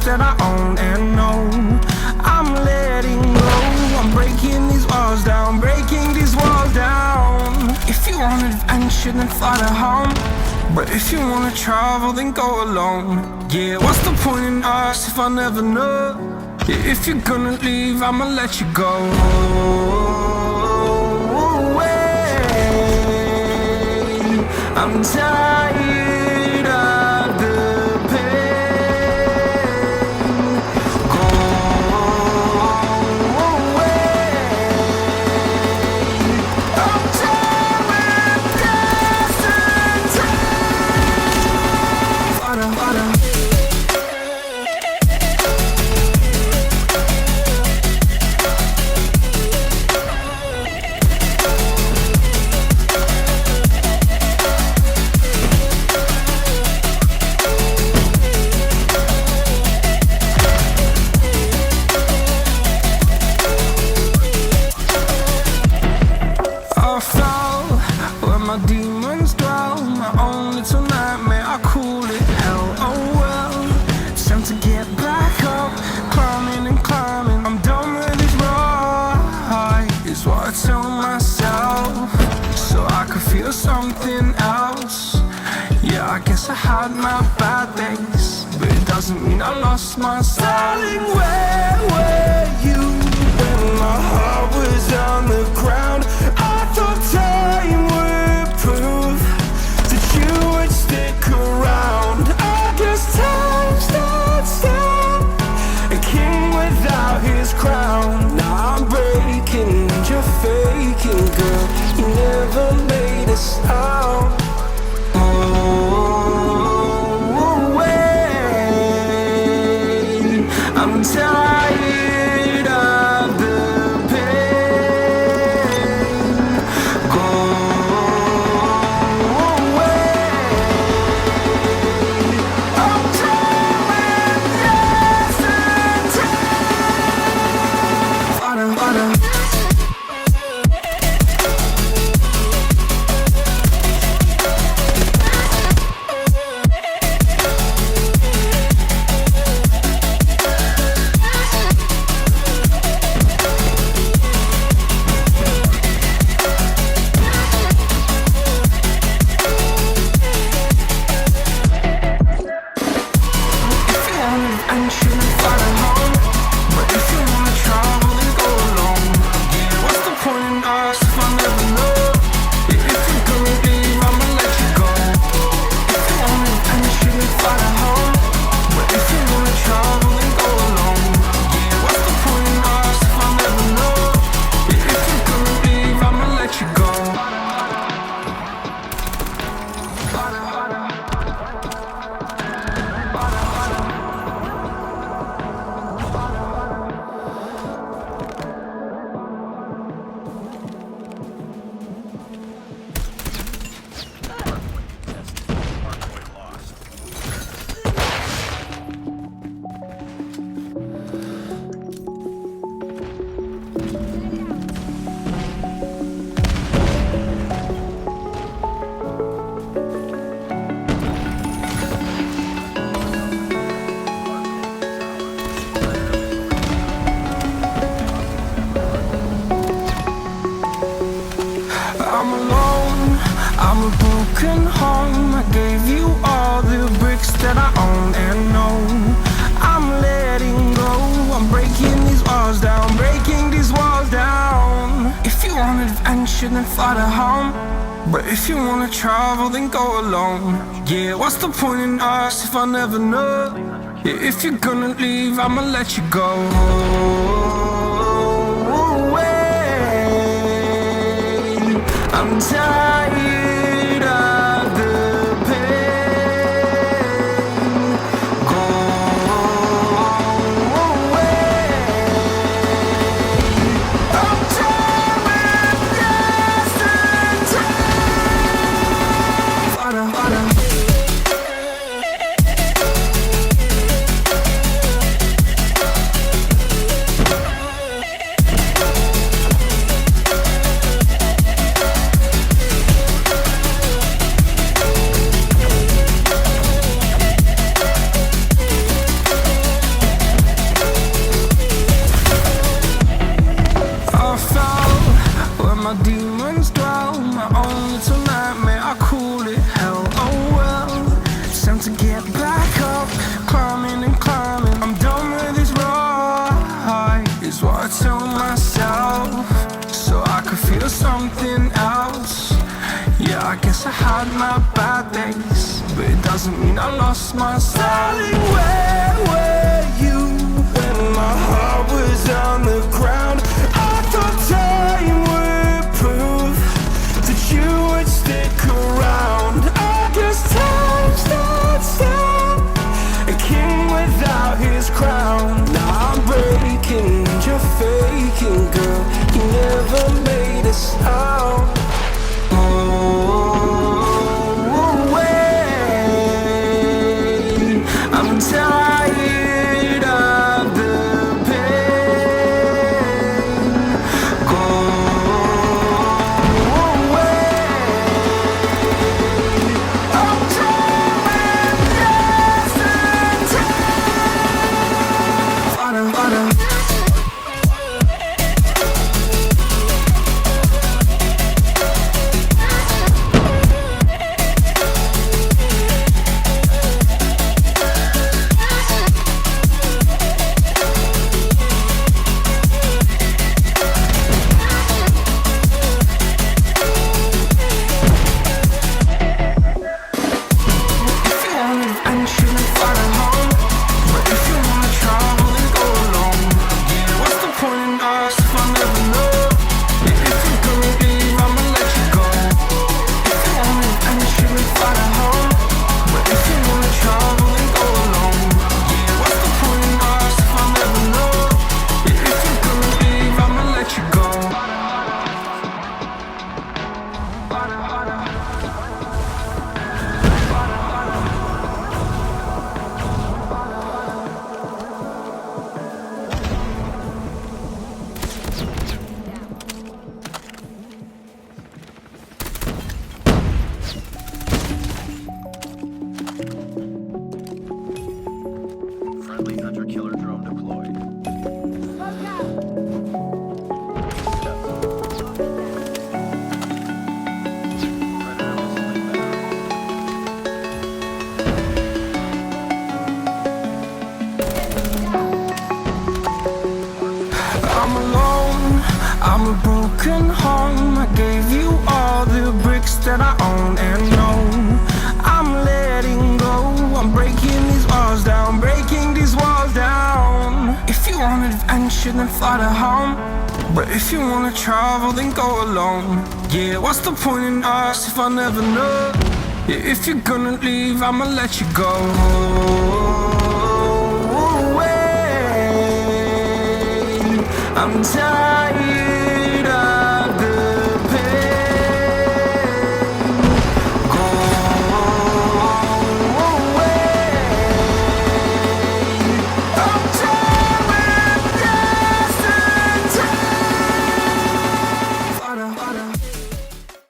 that I own and know. I'm letting go, I'm breaking these walls down, breaking these walls down. If you want adventure, then fly to home. But if you wanna travel, then go alone. Yeah, what's the point in us if I never know? Yeah, if you're gonna leave, I'ma let you go. I'm tired of the pain. Go away. I'm tired with distance. Harder, harder. My demons dwell, my own little nightmare, I call it hell, oh well. It's time to get back up, climbing and climbing. I'm done with this ride, is what I tell myself, so I could feel something else. Yeah, I guess I had my bad days, but it doesn't mean I lost my style. Darling, where were you when my heart was on the ground? I thought time would prove that you would stick around. I guess time stands still, a king without his crown. Now I'm breaking and you're faking, girl. You never made a sound. Oh, wait, I'm tired of the pain. Go away. I'm tired with yesterday. Harder, harder. I'm alone, I'm a broken home. I gave you all the bricks that I own and know. I'm letting go, I'm breaking these walls down, breaking these walls down. If you want adventure, then fly to home. But if you wanna travel, then go alone. Yeah, what's the point in us if I never know? Yeah, if you're gonna leave, I'ma let you go. I'm tired of the pain. Go away. I'm tired with yesterday. Harder, harder. something else. Yeah, I guess I had my bad days, but it doesn't mean I lost my style. Darling, where were you when my heart was on the ground? I thought time would prove that you would stick around. I guess time stood still, a king without his crown. Now I'm breaking and you're faking, girl. You never made a sound. I'm tired of the pain. Go away. I'm doing just in time. Friendly hunter-killer drone deployed. I'm alone, I'm a broken home. I gave you all the bricks that I own and know. I'm letting go, I'm breaking these walls down, breaking these walls down. If you want adventure, then fly to home. But if you wanna travel, then go alone. Yeah, what's the point in us if I never know? Yeah, if you're gonna leave, I'ma let you go. I'm tired